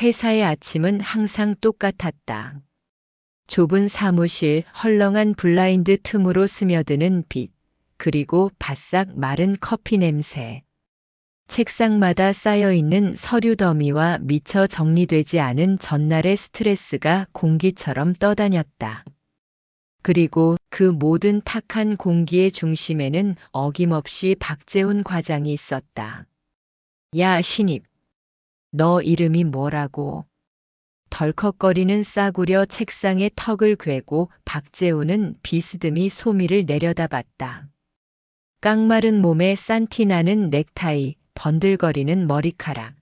회사의 아침은 항상 똑같았다. 좁은 사무실, 헐렁한 블라인드 틈으로 스며드는 빛, 그리고 바싹 마른 커피 냄새. 책상마다 쌓여있는 서류 더미와 미처 정리되지 않은 전날의 스트레스가 공기처럼 떠다녔다. 그리고 그 모든 탁한 공기의 중심에는 어김없이 박재훈 과장이 있었다. 야, 신입. 너 이름이 뭐라고? 덜컥거리는 싸구려 책상에 턱을 괴고 박재훈은 비스듬히 소미를 내려다봤다. 깡마른 몸에 산티나는 넥타이, 번들거리는 머리카락.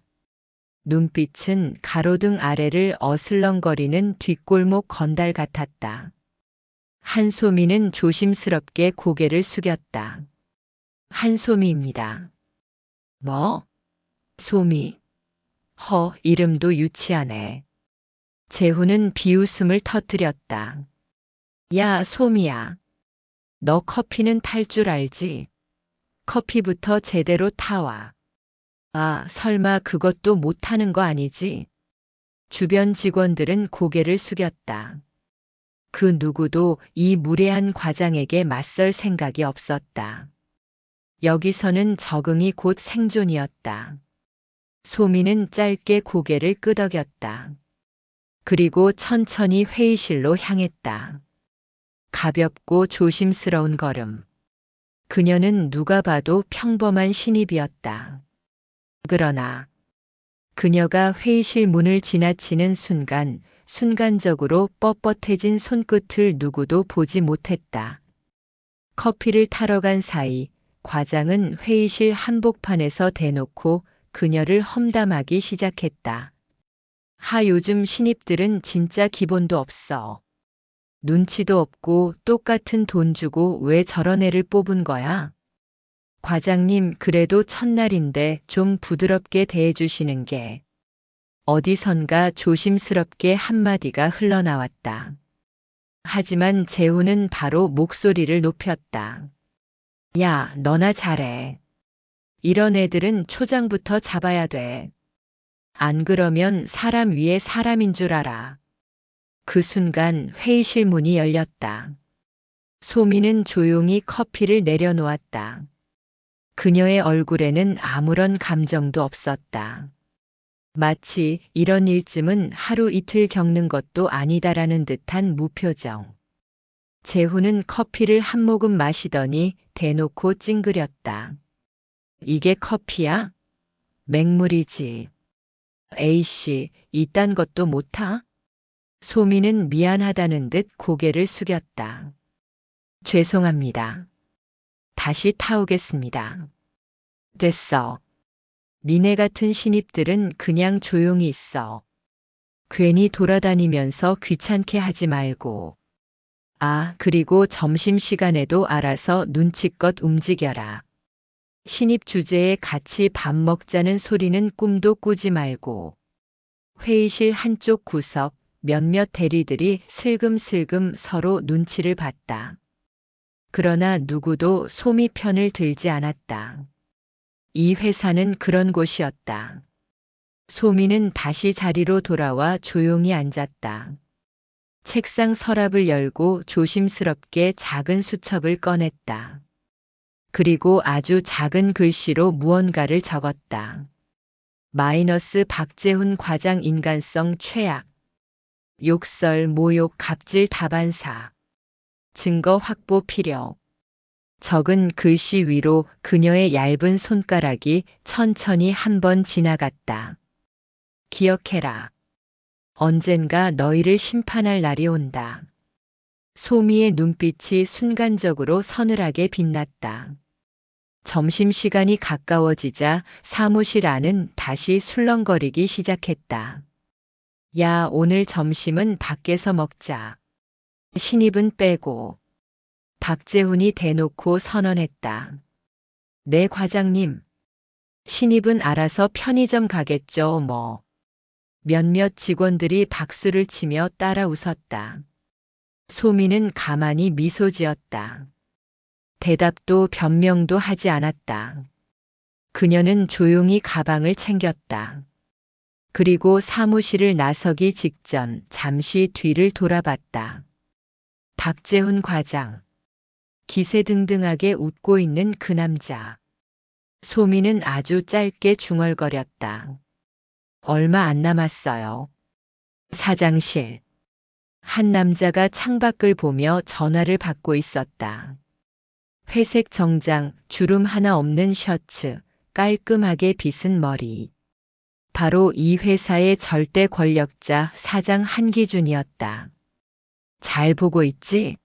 눈빛은 가로등 아래를 어슬렁거리는 뒷골목 건달 같았다. 한소미는 조심스럽게 고개를 숙였다. 한소미입니다. 뭐? 소미. 이름도 유치하네. 재훈은 비웃음을 터뜨렸다. 야, 소미야. 너 커피는 탈 줄 알지? 커피부터 제대로 타와. 아, 설마 그것도 못하는 거 아니지? 주변 직원들은 고개를 숙였다. 그 누구도 이 무례한 과장에게 맞설 생각이 없었다. 여기서는 적응이 곧 생존이었다. 소미는 짧게 고개를 끄덕였다. 그리고 천천히 회의실로 향했다. 가볍고 조심스러운 걸음. 그녀는 누가 봐도 평범한 신입이었다. 그러나 그녀가 회의실 문을 지나치는 순간, 순간적으로 뻣뻣해진 손끝을 누구도 보지 못했다. 커피를 타러 간 사이 과장은 회의실 한복판에서 대놓고 그녀를 험담하기 시작했다. 요즘 신입들은 진짜 기본도 없어. 눈치도 없고 똑같은 돈 주고 왜 저런 애를 뽑은 거야? 과장님, 그래도 첫날인데 좀 부드럽게 대해주시는 게. 어디선가 조심스럽게 한마디가 흘러나왔다. 하지만 재훈은 바로 목소리를 높였다. 야, 너나 잘해. 이런 애들은 초장부터 잡아야 돼. 안 그러면 사람 위에 사람인 줄 알아. 그 순간 회의실 문이 열렸다. 소미는 조용히 커피를 내려놓았다. 그녀의 얼굴에는 아무런 감정도 없었다. 마치 이런 일쯤은 하루 이틀 겪는 것도 아니다라는 듯한 무표정. 재훈은 커피를 한 모금 마시더니 대놓고 찡그렸다. 이게 커피야? 맹물이지. A씨, 이딴 것도 못 타? 소미는 미안하다는 듯 고개를 숙였다. 죄송합니다. 다시 타오겠습니다. 됐어. 니네 같은 신입들은 그냥 조용히 있어. 괜히 돌아다니면서 귀찮게 하지 말고. 아, 그리고 점심시간에도 알아서 눈치껏 움직여라. 신입 주제에 같이 밥 먹자는 소리는 꿈도 꾸지 말고. 회의실 한쪽 구석 몇몇 대리들이 슬금슬금 서로 눈치를 봤다. 그러나 누구도 소미 편을 들지 않았다. 이 회사는 그런 곳이었다. 소미는 다시 자리로 돌아와 조용히 앉았다. 책상 서랍을 열고 조심스럽게 작은 수첩을 꺼냈다. 그리고 아주 작은 글씨로 무언가를 적었다. 마이너스 박재훈 과장 인간성 최악. 욕설, 모욕, 갑질 다반사. 증거 확보 필요. 적은 글씨 위로 그녀의 얇은 손가락이 천천히 한 번 지나갔다. 기억해라. 언젠가 너희를 심판할 날이 온다. 소미의 눈빛이 순간적으로 서늘하게 빛났다. 점심시간이 가까워지자 사무실 안은 다시 술렁거리기 시작했다. 야, 오늘 점심은 밖에서 먹자. 신입은 빼고. 박재훈이 대놓고 선언했다. 네, 과장님. 신입은 알아서 편의점 가겠죠, 뭐. 몇몇 직원들이 박수를 치며 따라 웃었다. 소미는 가만히 미소 지었다. 대답도 변명도 하지 않았다. 그녀는 조용히 가방을 챙겼다. 그리고 사무실을 나서기 직전 잠시 뒤를 돌아봤다. 박재훈 과장. 기세등등하게 웃고 있는 그 남자. 소미는 아주 짧게 중얼거렸다. 얼마 안 남았어요. 사장실. 한 남자가 창밖을 보며 전화를 받고 있었다. 회색 정장, 주름 하나 없는 셔츠, 깔끔하게 빗은 머리. 바로 이 회사의 절대 권력자 사장 한기준이었다. 잘 보고 있지?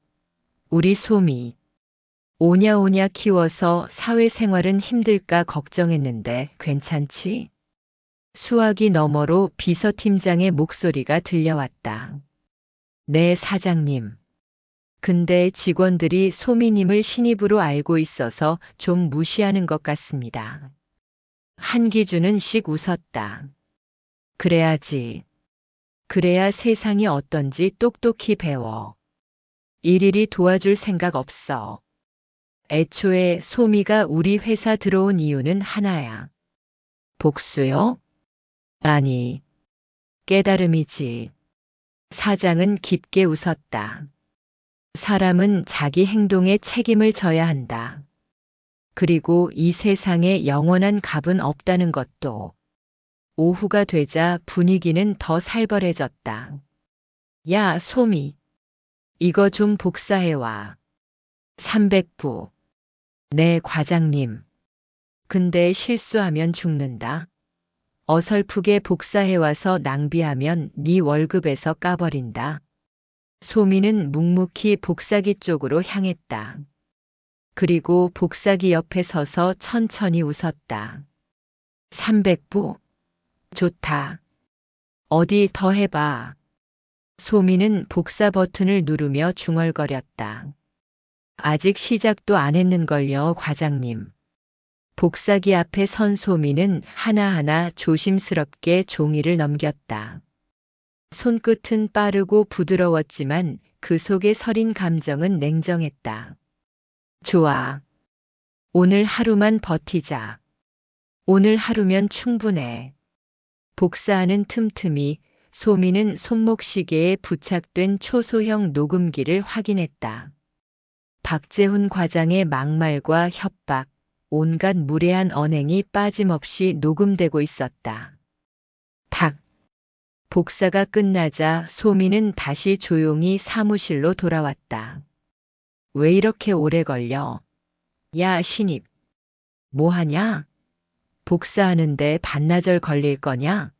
우리 소미. 오냐오냐 키워서 사회생활은 힘들까 걱정했는데 괜찮지? 수화기 너머로 비서팀장의 목소리가 들려왔다. 네, 사장님. 근데 직원들이 소미님을 신입으로 알고 있어서 좀 무시하는 것 같습니다. 한기준은 씩 웃었다. 그래야지. 그래야 세상이 어떤지 똑똑히 배워. 일일이 도와줄 생각 없어. 애초에 소미가 우리 회사 들어온 이유는 하나야. 복수요? 아니, 깨달음이지. 사장은 깊게 웃었다. 사람은 자기 행동에 책임을 져야 한다. 그리고 이 세상에 영원한 값은 없다는 것도. 오후가 되자 분위기는 더 살벌해졌다. 야, 소미. 이거 좀 복사해와. 300부. 네, 과장님. 근데 실수하면 죽는다. 어설프게 복사해와서 낭비하면 네 월급에서 까버린다. 소미는 묵묵히 복사기 쪽으로 향했다. 그리고 복사기 옆에 서서 천천히 웃었다. 300부. 좋다. 어디 더 해봐. 소미는 복사 버튼을 누르며 중얼거렸다. 아직 시작도 안 했는걸요, 과장님. 복사기 앞에 선 소미는 하나하나 조심스럽게 종이를 넘겼다. 손끝은 빠르고 부드러웠지만 그 속에 서린 감정은 냉정했다. 좋아. 오늘 하루만 버티자. 오늘 하루면 충분해. 복사하는 틈틈이 소미는 손목시계에 부착된 초소형 녹음기를 확인했다. 박재훈 과장의 막말과 협박, 온갖 무례한 언행이 빠짐없이 녹음되고 있었다. 탁. 복사가 끝나자 소미는 다시 조용히 사무실로 돌아왔다. 왜 이렇게 오래 걸려? 야, 신입. 뭐 하냐? 복사하는데 반나절 걸릴 거냐?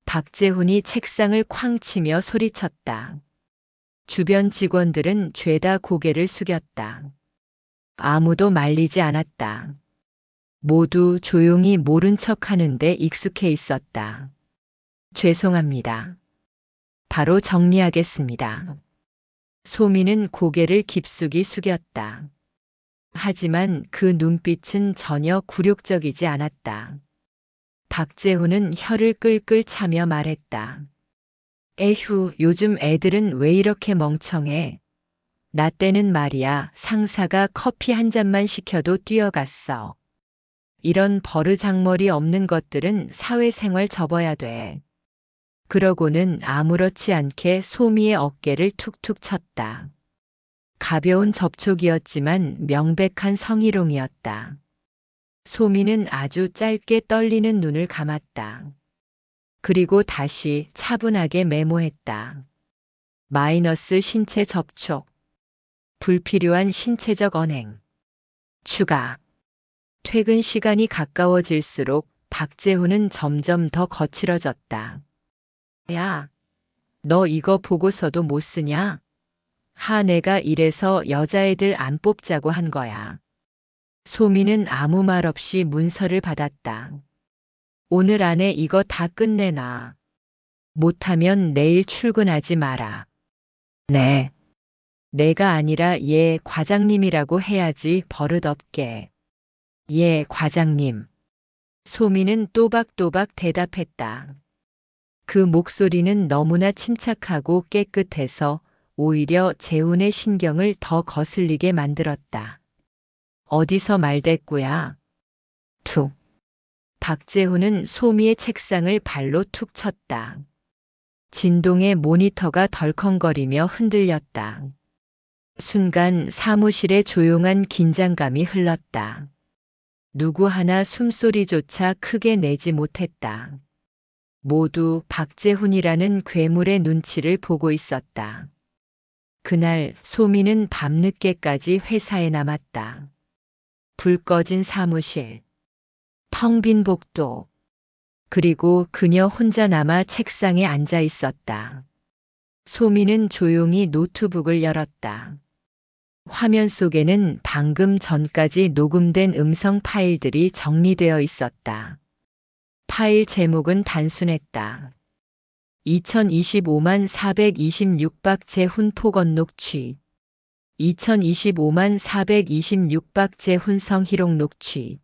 박재훈이 책상을 쾅 치며 소리쳤다. 주변 직원들은 죄다 고개를 숙였다. 아무도 말리지 않았다. 모두 조용히 모른 척 하는데 익숙해 있었다. 죄송합니다. 바로 정리하겠습니다. 소미는 고개를 깊숙이 숙였다. 하지만 그 눈빛은 전혀 굴욕적이지 않았다. 박재훈은 혀를 끌끌 차며 말했다. 에휴, 요즘 애들은 왜 이렇게 멍청해? 나 때는 말이야, 상사가 커피 한 잔만 시켜도 뛰어갔어. 이런 버르장머리 없는 것들은 사회생활 접어야 돼. 그러고는 아무렇지 않게 소미의 어깨를 툭툭 쳤다. 가벼운 접촉이었지만 명백한 성희롱이었다. 소미는 아주 짧게 떨리는 눈을 감았다. 그리고 다시 차분하게 메모했다. 마이너스 신체 접촉. 불필요한 신체적 언행. 추가. 퇴근 시간이 가까워질수록 박재훈은 점점 더 거칠어졌다. 야, 너 이거 보고서도 못 쓰냐? 내가 이래서 여자애들 안 뽑자고 한 거야. 소미는 아무 말 없이 문서를 받았다. 오늘 안에 이거 다 끝내놔. 못하면 내일 출근하지 마라. 네. 내가 아니라 예, 과장님이라고 해야지 버릇없게. 예, 과장님. 소미는 또박또박 대답했다. 그 목소리는 너무나 침착하고 깨끗해서 오히려 재훈의 신경을 더 거슬리게 만들었다. 어디서 말대꾸야? 툭. 박재훈은 소미의 책상을 발로 툭 쳤다. 진동에 모니터가 덜컹거리며 흔들렸다. 순간 사무실에 조용한 긴장감이 흘렀다. 누구 하나 숨소리조차 크게 내지 못했다. 모두 박재훈이라는 괴물의 눈치를 보고 있었다. 그날 소미는 밤늦게까지 회사에 남았다. 불 꺼진 사무실, 텅 빈 복도, 그리고 그녀 혼자 남아 책상에 앉아 있었다. 소미는 조용히 노트북을 열었다. 화면 속에는 방금 전까지 녹음된 음성 파일들이 정리되어 있었다. 파일 제목은 단순했다. 2025만 426박재훈 폭언 녹취. 2025만 426박재훈 성희롱 녹취.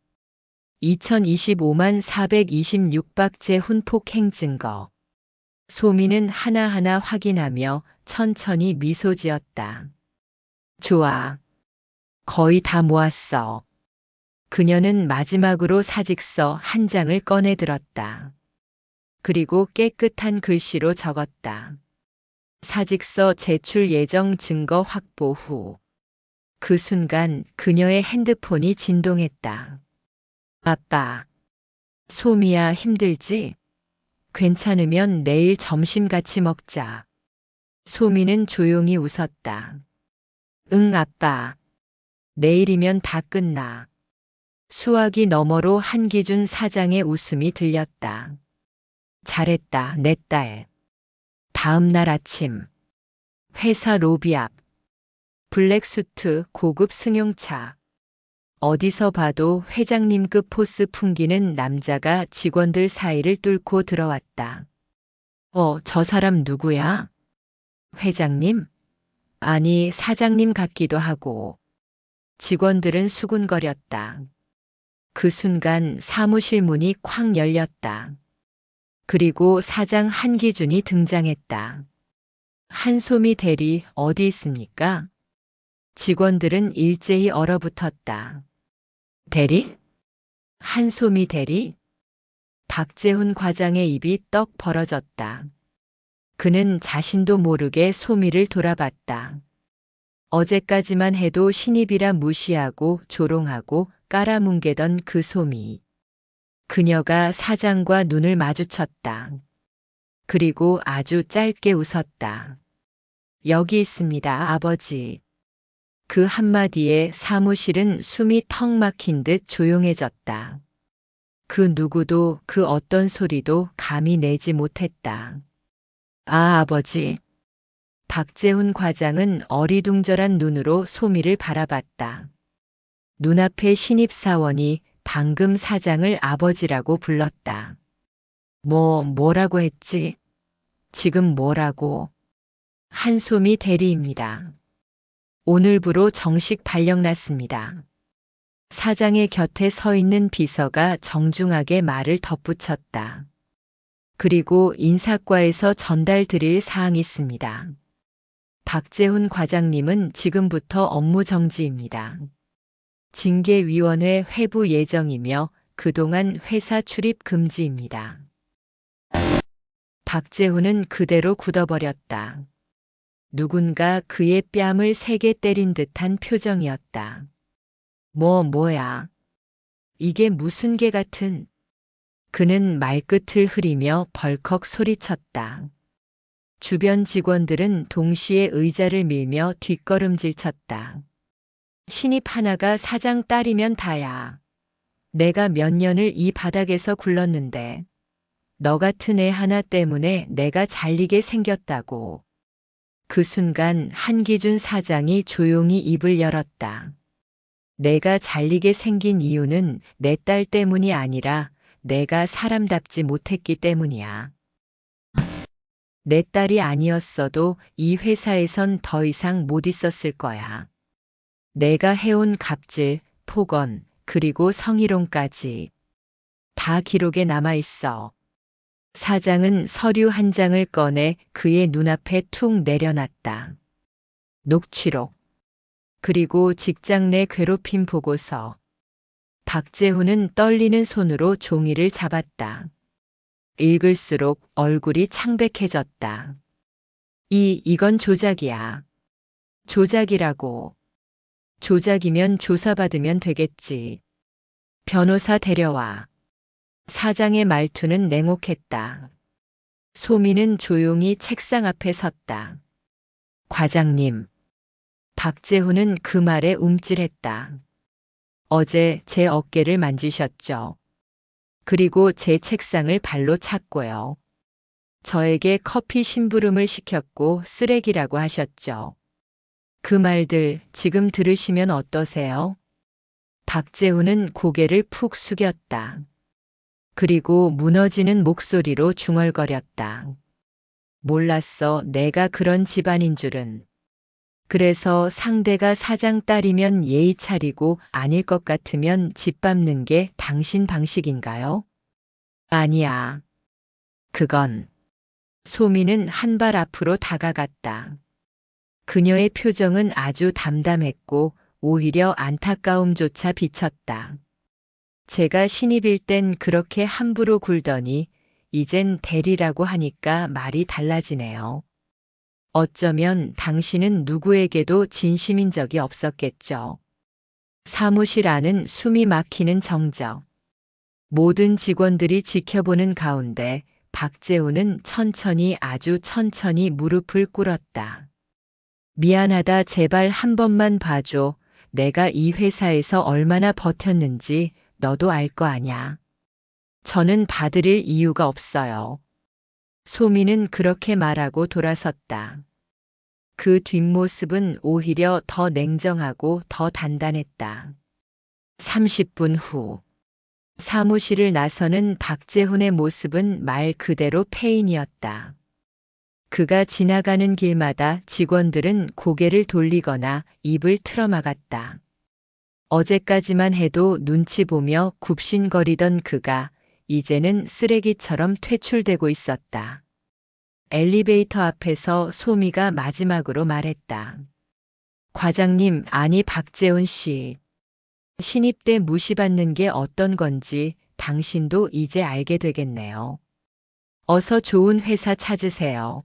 2025만 426박재훈 폭행 증거. 소미는 하나하나 확인하며 천천히 미소 지었다. 좋아. 거의 다 모았어. 그녀는 마지막으로 사직서 한 장을 꺼내 들었다. 그리고 깨끗한 글씨로 적었다. 사직서 제출 예정 증거 확보 후. 그 순간 그녀의 핸드폰이 진동했다. 아빠. 소미야, 힘들지? 괜찮으면 내일 점심 같이 먹자. 소미는 조용히 웃었다. 응, 아빠. 내일이면 다 끝나. 수화기 너머로 한기준 사장의 웃음이 들렸다. 잘했다, 내 딸. 다음 날 아침. 회사 로비 앞. 블랙수트, 고급 승용차. 어디서 봐도 회장님급 포스 풍기는 남자가 직원들 사이를 뚫고 들어왔다. 저 사람 누구야? 회장님? 아니, 사장님 같기도 하고. 직원들은 수군거렸다. 그 순간 사무실 문이 쾅 열렸다. 그리고 사장 한기준이 등장했다. 한소미 대리 어디 있습니까? 직원들은 일제히 얼어붙었다. 대리? 한소미 대리? 박재훈 과장의 입이 떡 벌어졌다. 그는 자신도 모르게 소미를 돌아봤다. 어제까지만 해도 신입이라 무시하고 조롱하고 깔아뭉개던 그 소미. 그녀가 사장과 눈을 마주쳤다. 그리고 아주 짧게 웃었다. 여기 있습니다, 아버지. 그 한마디에 사무실은 숨이 턱 막힌 듯 조용해졌다. 그 누구도 그 어떤 소리도 감히 내지 못했다. 아, 아버지. 박재훈 과장은 어리둥절한 눈으로 소미를 바라봤다. 눈앞의 신입사원이 방금 사장을 아버지라고 불렀다. 뭐라고 했지? 지금 뭐라고? 한소미 대리입니다. 오늘부로 정식 발령났습니다. 사장의 곁에 서 있는 비서가 정중하게 말을 덧붙였다. 그리고 인사과에서 전달드릴 사항이 있습니다. 박재훈 과장님은 지금부터 업무 정지입니다. 징계위원회 회부 예정이며 그동안 회사 출입 금지입니다. 박재훈은 그대로 굳어버렸다. 누군가 그의 뺨을 세게 때린 듯한 표정이었다. 뭐야. 이게 무슨 개 같은. 그는 말끝을 흐리며 벌컥 소리쳤다. 주변 직원들은 동시에 의자를 밀며 뒷걸음질 쳤다. 신입 하나가 사장 딸이면 다야. 내가 몇 년을 이 바닥에서 굴렀는데 너 같은 애 하나 때문에 내가 잘리게 생겼다고. 그 순간 한기준 사장이 조용히 입을 열었다. 내가 잘리게 생긴 이유는 내 딸 때문이 아니라 내가 사람답지 못했기 때문이야. 내 딸이 아니었어도 이 회사에선 더 이상 못 있었을 거야. 내가 해온 갑질, 폭언, 그리고 성희롱까지 다 기록에 남아있어. 사장은 서류 한 장을 꺼내 그의 눈앞에 툭 내려놨다. 녹취록, 그리고 직장 내 괴롭힘 보고서. 박재훈은 떨리는 손으로 종이를 잡았다. 읽을수록 얼굴이 창백해졌다. 이건 조작이야. 조작이라고. 조작이면 조사받으면 되겠지. 변호사 데려와. 사장의 말투는 냉혹했다. 소미는 조용히 책상 앞에 섰다. 과장님. 박재훈은 그 말에 움찔했다. 어제 제 어깨를 만지셨죠. 그리고 제 책상을 발로 찼고요. 저에게 커피 심부름을 시켰고 쓰레기라고 하셨죠. 그 말들 지금 들으시면 어떠세요? 박재훈은 고개를 푹 숙였다. 그리고 무너지는 목소리로 중얼거렸다. 몰랐어, 내가 그런 집안인 줄은. 그래서 상대가 사장 딸이면 예의 차리고 아닐 것 같으면 짓밟는 게 당신 방식인가요? 아니야. 그건. 소미는 한 발 앞으로 다가갔다. 그녀의 표정은 아주 담담했고 오히려 안타까움조차 비쳤다. 제가 신입일 땐 그렇게 함부로 굴더니 이젠 대리라고 하니까 말이 달라지네요. 어쩌면 당신은 누구에게도 진심인 적이 없었겠죠. 사무실 안은 숨이 막히는 정적. 모든 직원들이 지켜보는 가운데 박재훈은 천천히 아주 천천히 무릎을 꿇었다. 미안하다, 제발 한 번만 봐줘. 내가 이 회사에서 얼마나 버텼는지 너도 알 거 아냐. 저는 봐드릴 이유가 없어요. 소미는 그렇게 말하고 돌아섰다. 그 뒷모습은 오히려 더 냉정하고 더 단단했다. 30분 후. 사무실을 나서는 박재훈의 모습은 말 그대로 패인이었다. 그가 지나가는 길마다 직원들은 고개를 돌리거나 입을 틀어막았다. 어제까지만 해도 눈치 보며 굽신거리던 그가 이제는 쓰레기처럼 퇴출되고 있었다. 엘리베이터 앞에서 소미가 마지막으로 말했다. 과장님, 아니 박재훈 씨. 신입 때 무시받는 게 어떤 건지 당신도 이제 알게 되겠네요. 어서 좋은 회사 찾으세요.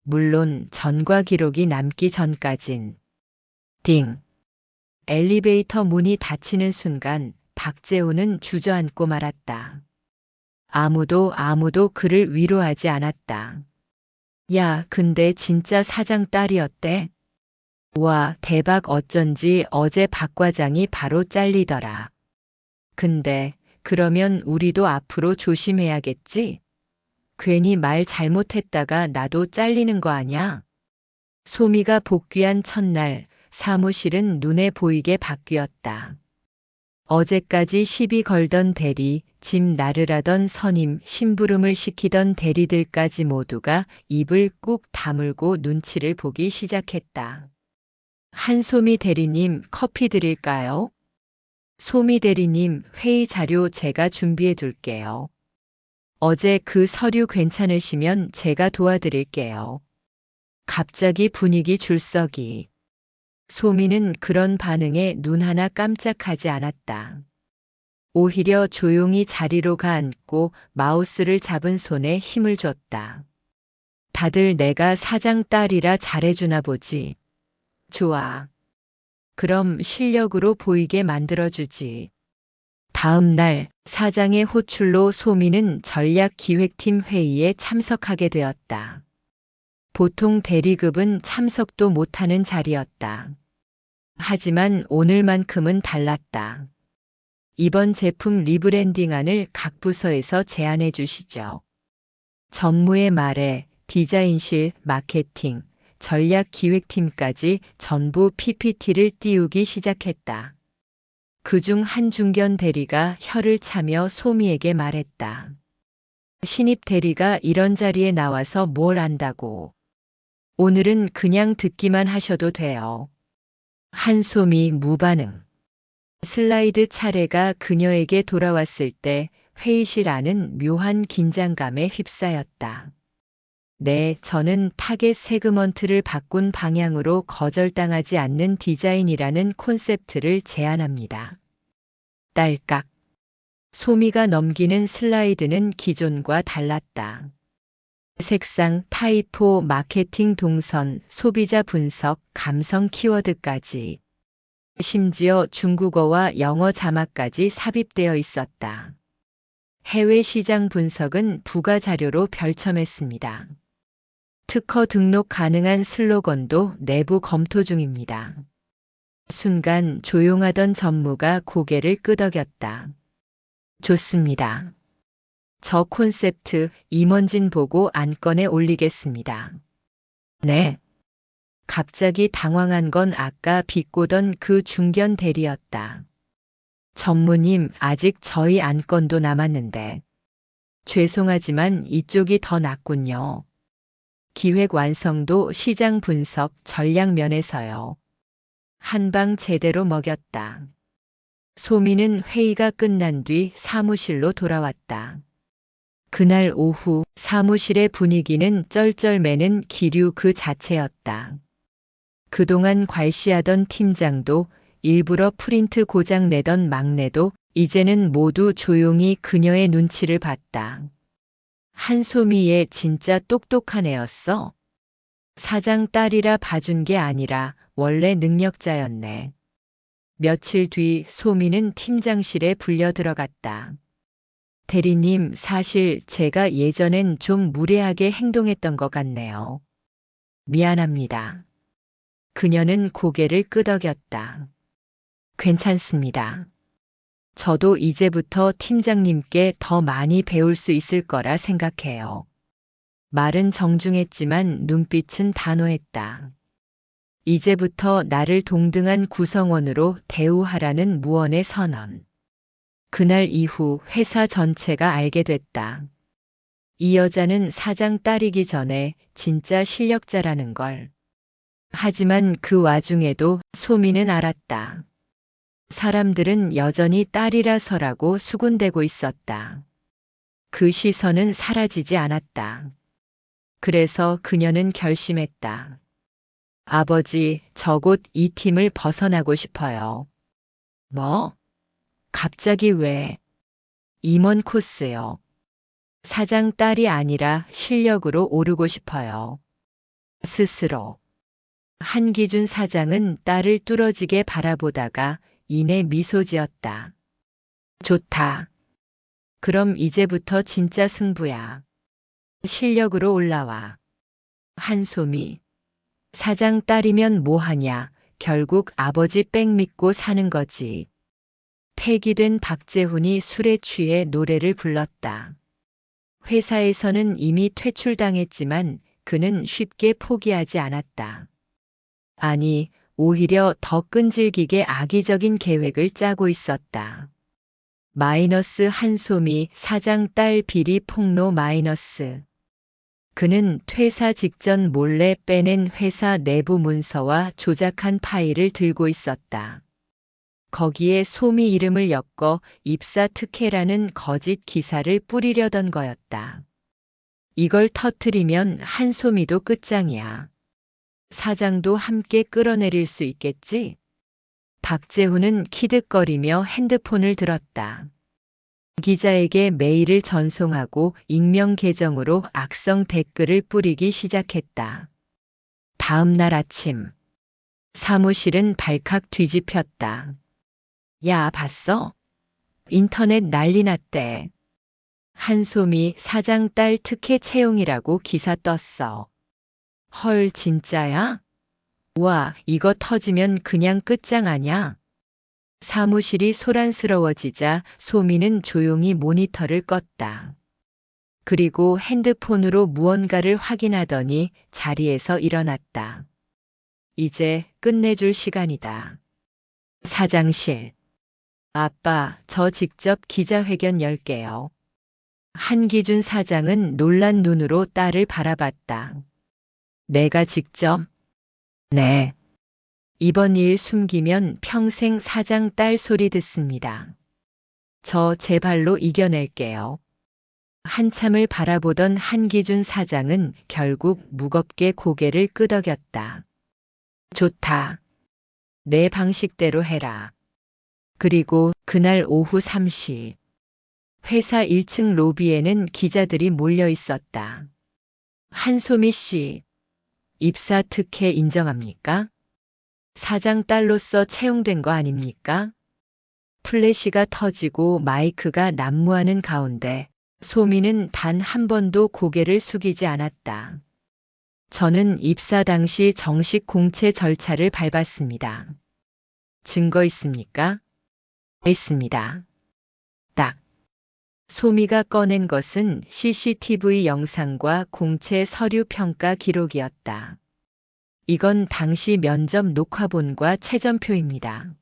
물론 전과 기록이 남기 전까진. 띵. 엘리베이터 문이 닫히는 순간 박재훈은 주저앉고 말았다. 아무도 그를 위로하지 않았다. 야, 근데 진짜 사장 딸이었대? 와, 대박, 어쩐지 어제 박 과장이 바로 잘리더라. 근데 그러면 우리도 앞으로 조심해야겠지? 괜히 말 잘못했다가 나도 잘리는 거 아냐? 소미가 복귀한 첫날 사무실은 눈에 보이게 바뀌었다. 어제까지 시비 걸던 대리, 집 나르라던 선임, 심부름을 시키던 대리들까지 모두가 입을 꾹 다물고 눈치를 보기 시작했다. 한소미 대리님, 커피 드릴까요? 소미 대리님, 회의 자료 제가 준비해 둘게요. 어제 그 서류 괜찮으시면 제가 도와드릴게요. 갑자기 분위기 줄서기. 소미는 그런 반응에 눈 하나 깜짝하지 않았다. 오히려 조용히 자리로 가앉고 마우스를 잡은 손에 힘을 줬다. 다들 내가 사장 딸이라 잘해주나 보지. 좋아. 그럼 실력으로 보이게 만들어주지. 다음 날 사장의 호출로 소미는 전략기획팀 회의에 참석하게 되었다. 보통 대리급은 참석도 못하는 자리였다. 하지만 오늘만큼은 달랐다. 이번 제품 리브랜딩안을 각 부서에서 제안해 주시죠. 전무의 말에 디자인실, 마케팅, 전략기획팀까지 전부 PPT를 띄우기 시작했다. 그중 한 중견 대리가 혀를 차며 소미에게 말했다. 신입 대리가 이런 자리에 나와서 뭘 안다고. 오늘은 그냥 듣기만 하셔도 돼요. 한소미 무반응. 슬라이드 차례가 그녀에게 돌아왔을 때 회의실 안은 묘한 긴장감에 휩싸였다. 네, 저는 타겟 세그먼트를 바꾼 방향으로 거절당하지 않는 디자인이라는 콘셉트를 제안합니다. 딸깍. 소미가 넘기는 슬라이드는 기존과 달랐다. 색상, 타이포, 마케팅 동선, 소비자 분석, 감성 키워드까지. 심지어 중국어와 영어 자막까지 삽입되어 있었다. 해외 시장 분석은 부가 자료로 별첨했습니다. 특허 등록 가능한 슬로건도 내부 검토 중입니다. 순간 조용하던 전무가 고개를 끄덕였다. 좋습니다. 저 콘셉트 임원진 보고 안건에 올리겠습니다. 네. 갑자기 당황한 건 아까 비꼬던 그 중견 대리였다. 전무님, 아직 저희 안건도 남았는데. 죄송하지만 이쪽이 더 낫군요. 기획 완성도, 시장 분석, 전략 면에서요. 한방 제대로 먹였다. 소미는 회의가 끝난 뒤 사무실로 돌아왔다. 그날 오후 사무실의 분위기는 쩔쩔매는 기류 그 자체였다. 그동안 괄시하던 팀장도 일부러 프린트 고장 내던 막내도 이제는 모두 조용히 그녀의 눈치를 봤다. 한소미의 진짜 똑똑한 애였어. 사장 딸이라 봐준 게 아니라 원래 능력자였네. 며칠 뒤 소미는 팀장실에 불려 들어갔다. 대리님, 사실 제가 예전엔 좀 무례하게 행동했던 것 같네요. 미안합니다. 그녀는 고개를 끄덕였다. 괜찮습니다. 저도 이제부터 팀장님께 더 많이 배울 수 있을 거라 생각해요. 말은 정중했지만 눈빛은 단호했다. 이제부터 나를 동등한 구성원으로 대우하라는 무언의 선언. 그날 이후 회사 전체가 알게 됐다. 이 여자는 사장 딸이기 전에 진짜 실력자라는 걸. 하지만 그 와중에도 소미는 알았다. 사람들은 여전히 딸이라서라고 수군대고 있었다. 그 시선은 사라지지 않았다. 그래서 그녀는 결심했다. 아버지, 저 곧 이 팀을 벗어나고 싶어요. 뭐? 갑자기 왜? 임원 코스요. 사장 딸이 아니라 실력으로 오르고 싶어요. 스스로. 한기준 사장은 딸을 뚫어지게 바라보다가 이내 미소 지었다. 좋다. 그럼 이제부터 진짜 승부야. 실력으로 올라와. 한소미. 사장 딸이면 뭐하냐. 결국 아버지 백 믿고 사는 거지. 폐기된 박재훈이 술에 취해 노래를 불렀다. 회사에서는 이미 퇴출당했지만 그는 쉽게 포기하지 않았다. 아니, 오히려 더 끈질기게 악의적인 계획을 짜고 있었다. 마이너스 한소미 사장 딸 비리 폭로 마이너스. 그는 퇴사 직전 몰래 빼낸 회사 내부 문서와 조작한 파일을 들고 있었다. 거기에 소미 이름을 엮어 입사 특혜라는 거짓 기사를 뿌리려던 거였다. 이걸 터뜨리면 한소미도 끝장이야. 사장도 함께 끌어내릴 수 있겠지? 박재훈은 키득거리며 핸드폰을 들었다. 기자에게 메일을 전송하고 익명 계정으로 악성 댓글을 뿌리기 시작했다. 다음 날 아침. 사무실은 발칵 뒤집혔다. 야, 봤어? 인터넷 난리 났대. 한소미 사장 딸 특혜 채용이라고 기사 떴어. 헐, 진짜야? 와, 이거 터지면 그냥 끝장 아냐? 사무실이 소란스러워지자 소미는 조용히 모니터를 껐다. 그리고 핸드폰으로 무언가를 확인하더니 자리에서 일어났다. 이제 끝내줄 시간이다. 사장실. 아빠, 저 직접 기자회견 열게요. 한기준 사장은 놀란 눈으로 딸을 바라봤다. 내가 직접? 네. 이번 일 숨기면 평생 사장 딸 소리 듣습니다. 저 제 발로 이겨낼게요. 한참을 바라보던 한기준 사장은 결국 무겁게 고개를 끄덕였다. 좋다. 내 방식대로 해라. 그리고 그날 오후 3시. 회사 1층 로비에는 기자들이 몰려 있었다. 한소미 씨, 입사 특혜 인정합니까? 사장 딸로서 채용된 거 아닙니까? 플래시가 터지고 마이크가 난무하는 가운데 소미는 단 한 번도 고개를 숙이지 않았다. 저는 입사 당시 정식 공채 절차를 밟았습니다. 증거 있습니까? 있습니다. 딱. 소미가 꺼낸 것은 CCTV 영상과 공채 서류 평가 기록이었다. 이건 당시 면접 녹화본과 채점표입니다.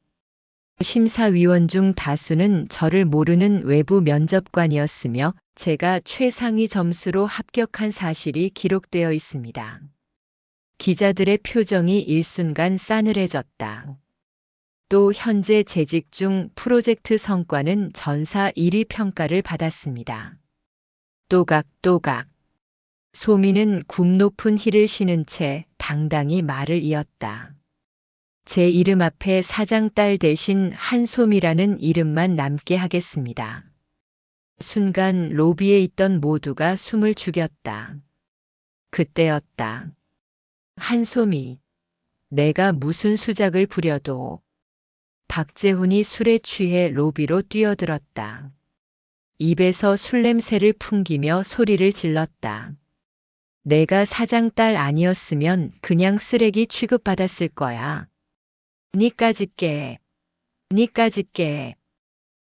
심사위원 중 다수는 저를 모르는 외부 면접관이었으며 제가 최상위 점수로 합격한 사실이 기록되어 있습니다. 기자들의 표정이 일순간 싸늘해졌다. 또 현재 재직 중 프로젝트 성과는 전사 1위 평가를 받았습니다. 또각또각. 소미는 굽 높은 힐을 신은 채 당당히 말을 이었다. 제 이름 앞에 사장 딸 대신 한소미라는 이름만 남게 하겠습니다. 순간 로비에 있던 모두가 숨을 죽였다. 그때였다. 한소미, 내가 무슨 수작을 부려도. 박재훈이 술에 취해 로비로 뛰어들었다. 입에서 술 냄새를 풍기며 소리를 질렀다. 내가 사장 딸 아니었으면 그냥 쓰레기 취급받았을 거야. 니까짓 게.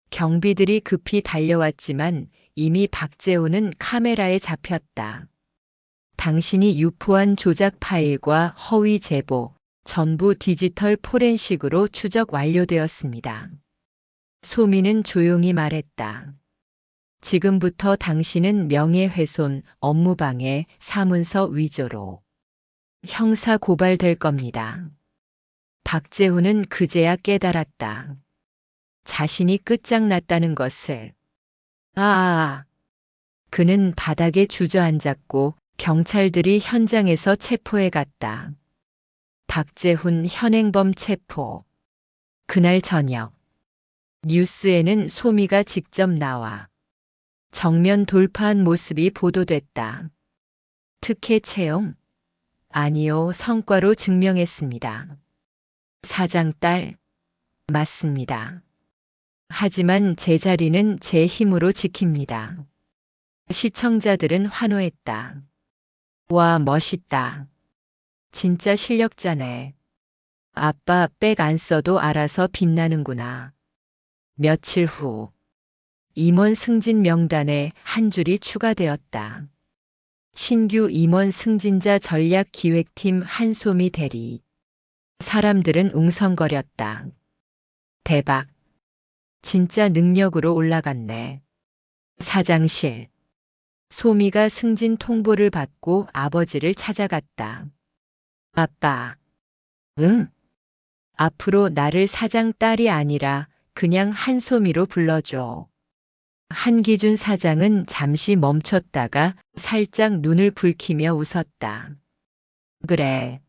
경비들이 급히 달려왔지만 이미 박재훈은 카메라에 잡혔다. 당신이 유포한 조작 파일과 허위 제보, 전부 디지털 포렌식으로 추적 완료되었습니다. 소미는 조용히 말했다. 지금부터 당신은 명예훼손, 업무방해, 사문서 위조로 형사 고발될 겁니다. 박재훈은 그제야 깨달았다. 자신이 끝장났다는 것을. 그는 바닥에 주저앉았고 경찰들이 현장에서 체포해 갔다. 박재훈 현행범 체포. 그날 저녁. 뉴스에는 소미가 직접 나와 정면 돌파한 모습이 보도됐다. 특혜 채용? 아니요, 성과로 증명했습니다. 사장 딸? 맞습니다. 하지만 제 자리는 제 힘으로 지킵니다. 시청자들은 환호했다. 와, 멋있다. 진짜 실력자네. 아빠 백 안 써도 알아서 빛나는구나. 며칠 후 임원 승진 명단에 한 줄이 추가되었다. 신규 임원 승진자 전략기획팀 한소미 대리. 사람들은 웅성거렸다. 대박. 진짜 능력으로 올라갔네. 사장실. 소미가 승진 통보를 받고 아버지를 찾아갔다. 아빠. 응? 앞으로 나를 사장 딸이 아니라 그냥 한소미로 불러줘. 한기준 사장은 잠시 멈췄다가 살짝 눈을 붉히며 웃었다. 그래.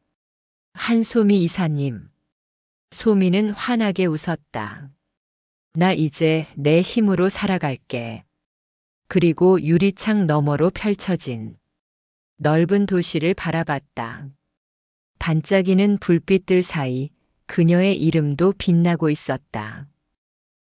한소미 이사님. 소미는 환하게 웃었다. 나 이제 내 힘으로 살아갈게. 그리고 유리창 너머로 펼쳐진 넓은 도시를 바라봤다. 반짝이는 불빛들 사이 그녀의 이름도 빛나고 있었다.